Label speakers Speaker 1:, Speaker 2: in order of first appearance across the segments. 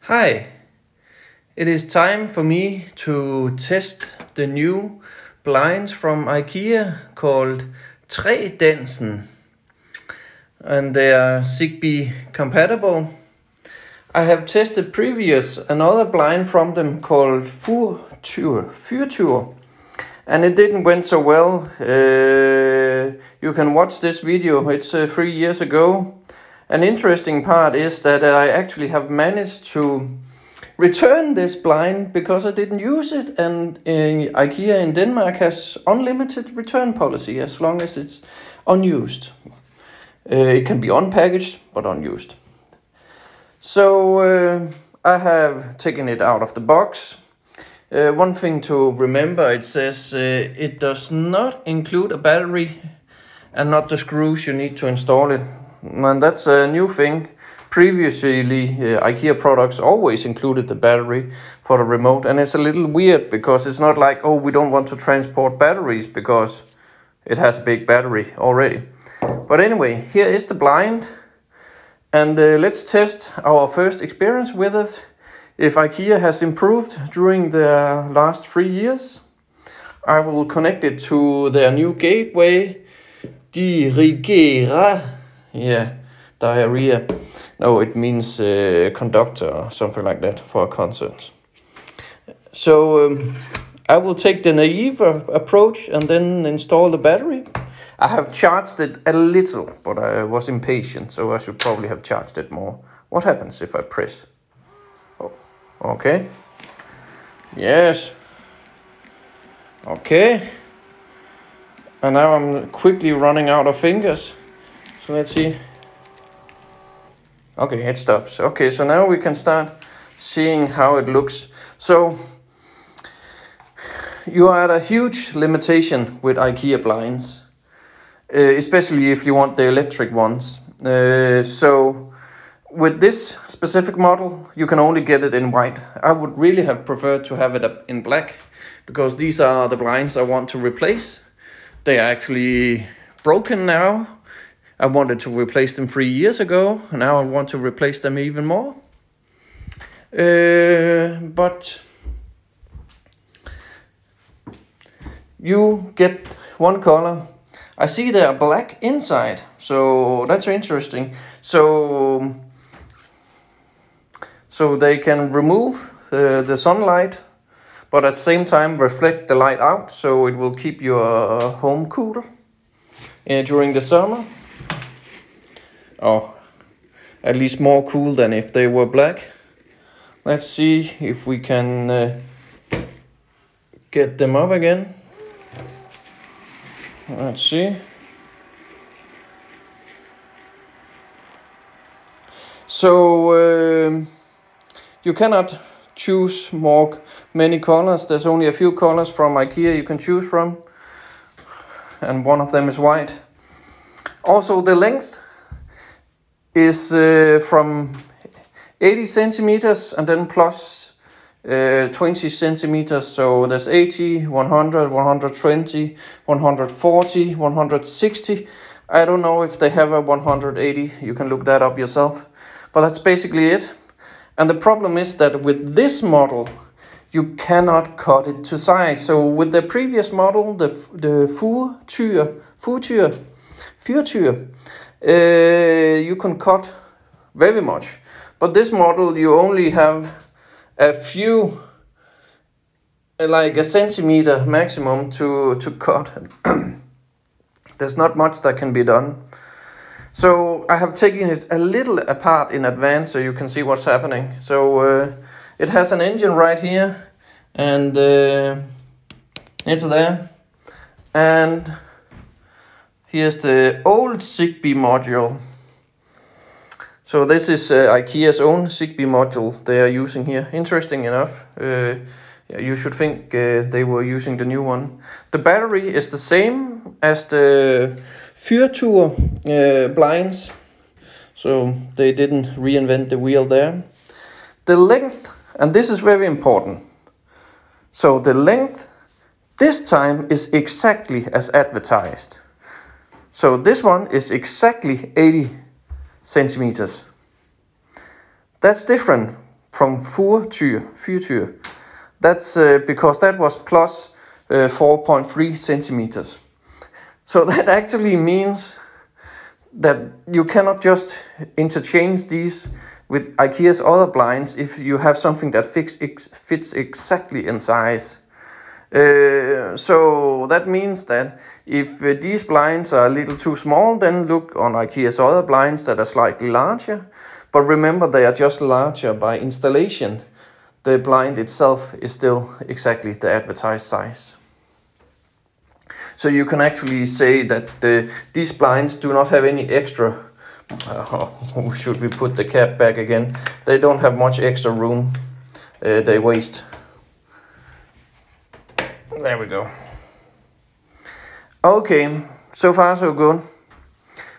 Speaker 1: Hi, it is time for me to test the new blinds from IKEA called TREDANSEN, and they are Zigbee compatible. I have tested another blind from them called Future, and it didn't went so well. You can watch this video, it's 3 years ago. An interesting part is that I actually have managed to return this blind because I didn't use it, and IKEA in Denmark has unlimited return policy as long as it's unused. It can be unpackaged but unused. So I have taken it out of the box. One thing to remember, it says it does not include a battery and not the screws you need to install it. And that's a new thing. Previously, IKEA products always included the battery for the remote, and it's a little weird because it's not like, oh, we don't want to transport batteries because it has a big battery already. But anyway, here is the blind, and let's test our first experience with it. If IKEA has improved during the last 3 years, I will connect it to their new gateway, diarrhea. No, it means conductor or something like that for a concert. So I will take the naive approach and then install the battery. I have charged it a little, but I was impatient, so I should probably have charged it more. What happens if I press? Oh, okay. Yes. Okay. And now I'm quickly running out of fingers. So let's see. Okay, it stops. Okay, so now we can start seeing how it looks. So you are at a huge limitation with IKEA blinds, especially if you want the electric ones. So with this specific model, you can only get it in white. I would really have preferred to have it in black, because these are the blinds I want to replace. They are actually broken now. I wanted to replace them 3 years ago, and now I want to replace them even more. But you get one color. I see they are black inside, so that's interesting. So they can remove the sunlight, but at the same time reflect the light out, so it will keep your home cool during the summer. Oh, at least more cool than if they were black. Let's see if we can get them up again. Let's see. So you cannot choose many colors. There's only a few colors from IKEA you can choose from, and one of them is white. Also, the length is from 80 centimeters and then plus 20 centimeters. So there's 80, 100, 120, 140, 160. I don't know if they have a 180. You can look that up yourself. But that's basically it. And the problem is that with this model, you cannot cut it to size. So with the previous model, the Future, you can cut very much, but this model you only have a few, like a centimeter maximum to cut. There's not much that can be done. So I have taken it a little apart in advance so you can see what's happening. So it has an engine right here, and it's there, and here's the old Zigbee module. So this is IKEA's own Zigbee module they are using here. Interesting enough. You should think they were using the new one. The battery is the same as the Future blinds. So they didn't reinvent the wheel there. The length, and this is very important. So the length this time is exactly as advertised. So this one is exactly 80 centimeters. That's different from future. That's because that was plus 4.3 centimeters. So that actually means that you cannot just interchange these with IKEA's other blinds if you have something that fits exactly in size. So that means that if these blinds are a little too small, then look on IKEA's other blinds that are slightly larger. But remember, they are just larger by installation. The blind itself is still exactly the advertised size. So you can actually say that these blinds do not have any extra, should we put the cap back again? They don't have much extra room, they waste. There we go. Okay, so far so good.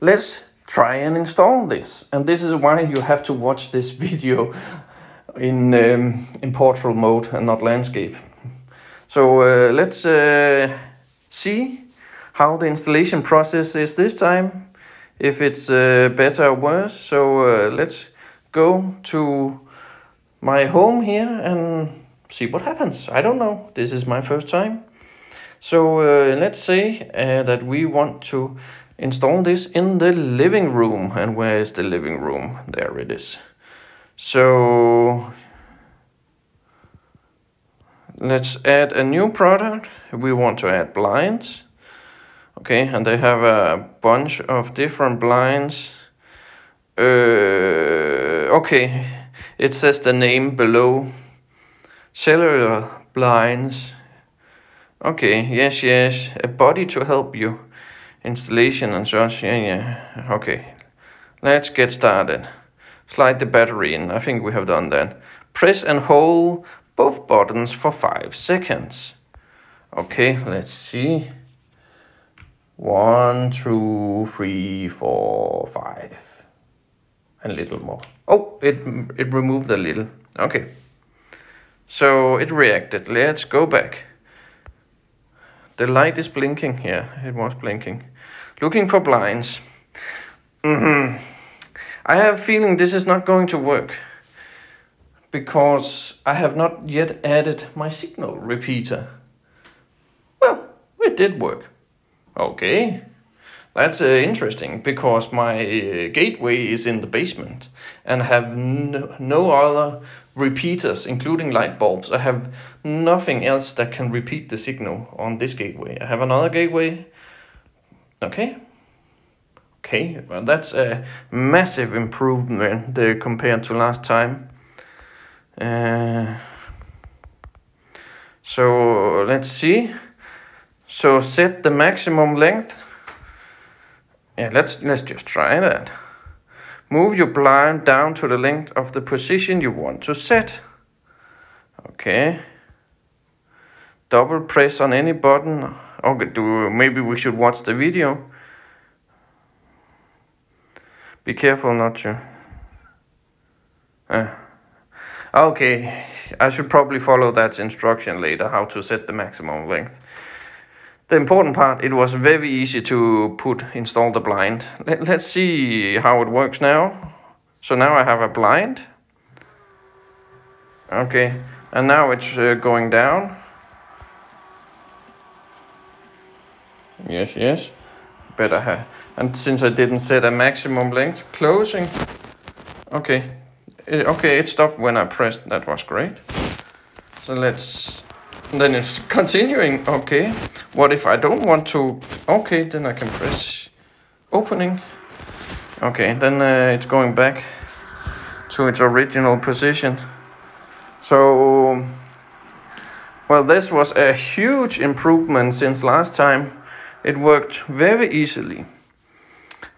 Speaker 1: Let's try and install this. And this is why you have to watch this video in portrait mode and not landscape. So let's see how the installation process is this time, if it's better or worse. So let's go to my home here and see what happens. I don't know, this is my first time. So let's say that we want to install this in the living room. And where is the living room? There it is. So let's add a new product. We want to add blinds. Okay, and they have a bunch of different blinds. Okay, it says the name below. Cellular blinds. Okay, yes, a body to help you. Installation and such, yeah. Okay, let's get started. Slide the battery in, I think we have done that. Press and hold both buttons for 5 seconds. Okay, let's see. 1, 2, 3, 4, 5. And a little more. Oh, it removed a little. Okay. So it reacted. Let's go back. The light is blinking. Yeah, it was blinking. Looking for blinds. I have a feeling this is not going to work, because I have not yet added my signal repeater. Well, it did work. Okay, that's interesting, because my gateway is in the basement and have no other repeaters, including light bulbs. I have nothing else that can repeat the signal on this gateway. I have another gateway. Okay, well, that's a massive improvement compared to last time. So let's see. So set the maximum length. Yeah, let's just try that. Move your blind down to the length of the position you want to set. Okay. Double press on any button. Okay, maybe we should watch the video. Be careful not to. Okay, I should probably follow that instruction later, how to set the maximum length. The important part, it was very easy to install the blind. Let's see how it works now. So now I have a blind. Okay, and now it's going down. Yes. Better have. And since I didn't set a maximum length, closing. Okay, it stopped when I pressed. That was great. So then it's continuing. Okay, what if I don't want to? Okay, then I can press opening. Okay, then it's going back to its original position. So, well, this was a huge improvement since last time. It worked very easily.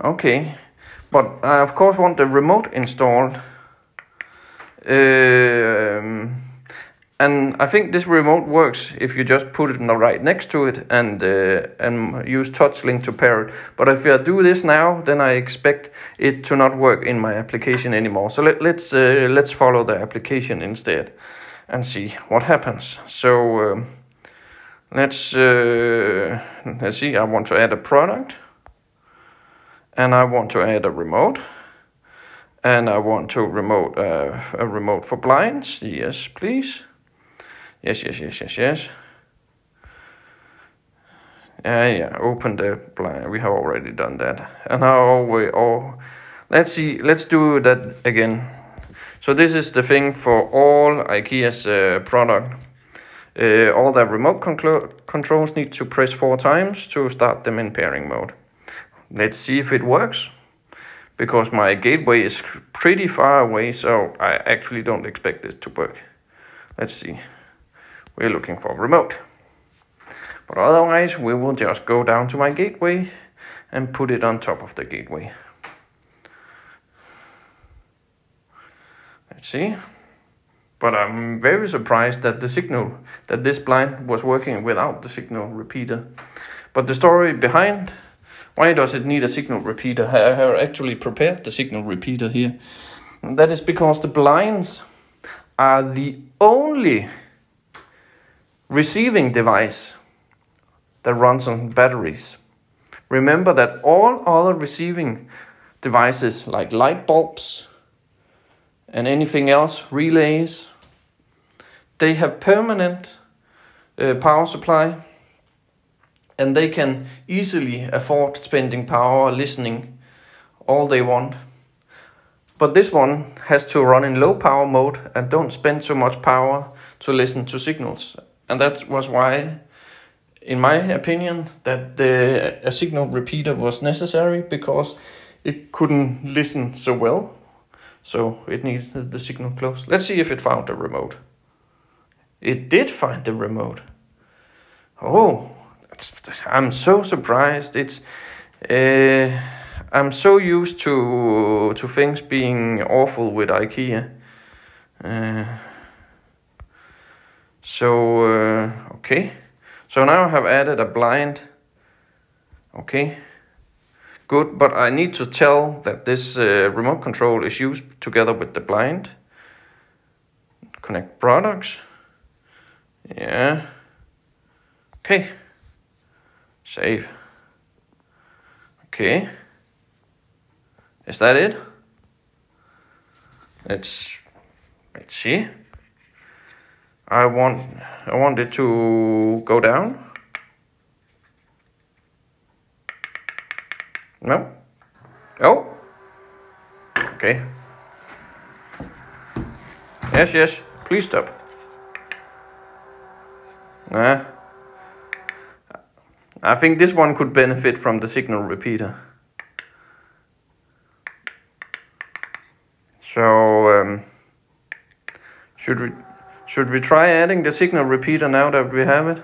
Speaker 1: Okay, but I of course want the remote installed. And I think this remote works if you just put it right next to it and use TouchLink to pair it. But if I do this now, then I expect it to not work in my application anymore. So let's follow the application instead and see what happens. So let's see. I want to add a product, and I want to add a remote, And I want to remote a remote for blinds. Yes, please. Yes. Yeah, open the blind. We have already done that. And now let's see, let's do that again. So this is the thing for all IKEA's product. All the remote controls need to press 4 times to start them in pairing mode. Let's see if it works, because my gateway is pretty far away, so I actually don't expect this to work. Let's see. We're looking for remote. But otherwise, we will just go down to my gateway and put it on top of the gateway. Let's see. But I'm very surprised that this blind was working without the signal repeater. But the story behind, why does it need a signal repeater? I have actually prepared the signal repeater here. And that is because the blinds are the only receiving device that runs on batteries. Remember that all other receiving devices like light bulbs and anything else, relays, they have permanent power supply, and they can easily afford spending power listening all they want. But this one has to run in low power mode and don't spend so much power to listen to signals. And that was why, in my opinion, that a signal repeater was necessary, because it couldn't listen so well. So it needs the signal close. Let's see if it found the remote. It did find the remote. Oh, I'm so surprised. I'm so used to things being awful with IKEA. Okay. So now I have added a blind. Okay. Good, but I need to tell that this remote control is used together with the blind. Connect products. Yeah. Okay. Save. Okay. Is that it? Let's see. I want it to go down. No. Oh. Okay. Yes. Please stop. I think this one could benefit from the signal repeater. So should we try adding the signal repeater now that we have it?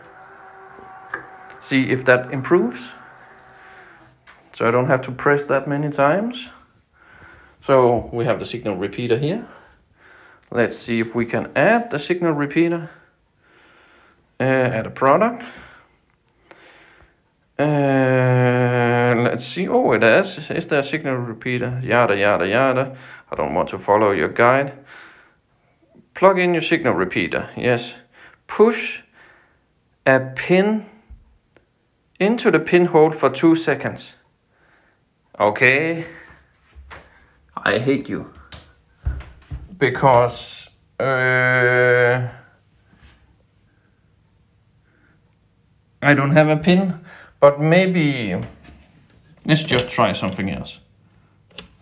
Speaker 1: See if that improves. So I don't have to press that many times. So we have the signal repeater here. Let's see if we can add the signal repeater. Add a product. Let's see. Oh, it is. Is there a signal repeater? Yada. I don't want to follow your guide. Plug in your signal repeater. Yes. Push a pin into the pinhole for 2 seconds. Okay. I hate you. Because I don't have a pin, but maybe let's just try something else.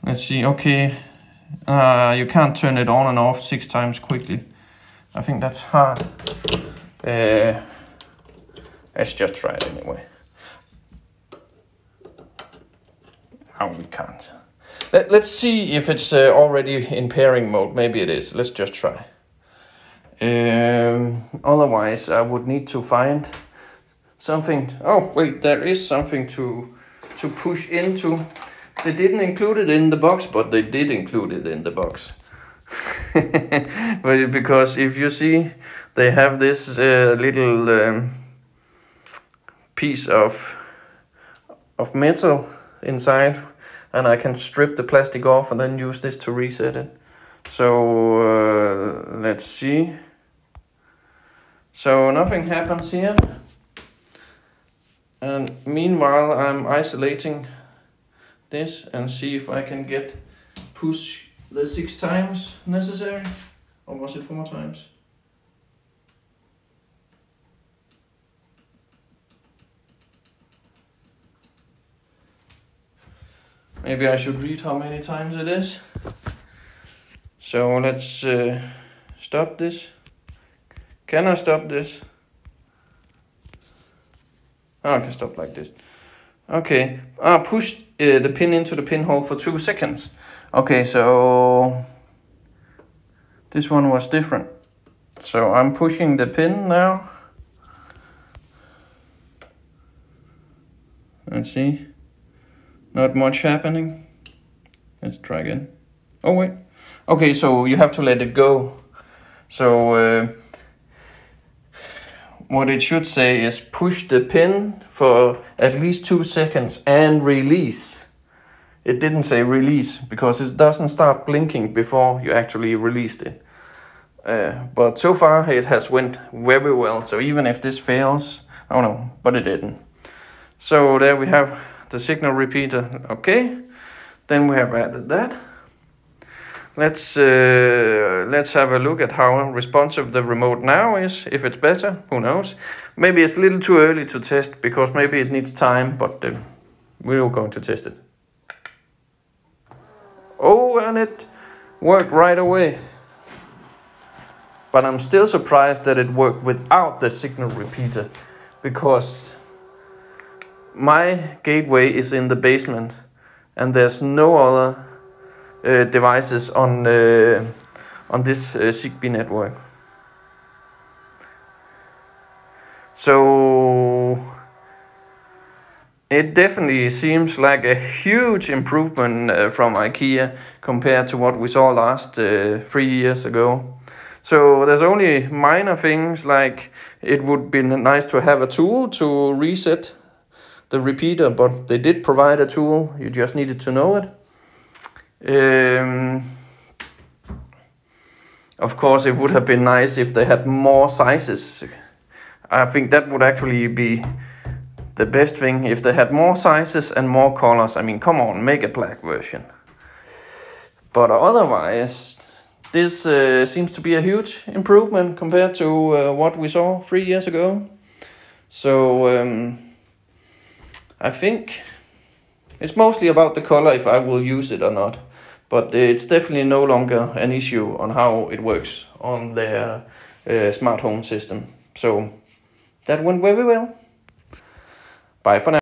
Speaker 1: Let's see. Okay, you can't turn it on and off 6 times quickly. I think that's hard. Let's just try it anyway. Oh, we can't. Let's see if it's already in pairing mode. Maybe it is. Let's just try. Otherwise, I would need to find something. Oh, wait, there is something to push into. They didn't include it in the box, but they did include it in the box. But because if you see, they have this little piece of metal inside, and I can strip the plastic off and then use this to reset it. So let's see. So nothing happens here. And meanwhile, I'm isolating this and see if I can get push the 6 times necessary, or was it 4 times? Maybe I should read how many times it is. So let's stop this. Can I stop this? Oh, I can stop like this. Okay. Push the pin into the pinhole for 2 seconds. Okay, so this one was different. So I'm pushing the pin now. Let's see. Not much happening. Let's try again. Oh wait. Okay, so you have to let it go. So what it should say is push the pin for at least 2 seconds and release. It didn't say release because it doesn't start blinking before you actually released it. But so far it has went very well. So even if this fails, oh no, but it didn't. So there we have the signal repeater. Okay, then we have added that. Let's have a look at how responsive the remote now is. If it's better, who knows? Maybe it's a little too early to test because maybe it needs time, but we're going to test it. Oh, and it worked right away. But I'm still surprised that it worked without the signal repeater, because my gateway is in the basement and there's no other devices on this Zigbee network. So it definitely seems like a huge improvement from IKEA compared to what we saw last 3 years ago. So there's only minor things like it would be nice to have a tool to reset the repeater, but they did provide a tool, you just needed to know it. Of course, it would have been nice if they had more sizes. I think that would actually be the best thing, if they had more sizes and more colors. I mean, come on, make a black version. But otherwise, this seems to be a huge improvement compared to what we saw 3 years ago. So I think it's mostly about the color, if I will use it or not. But it's definitely no longer an issue on how it works on their smart home system. So that went very well. Bye for now.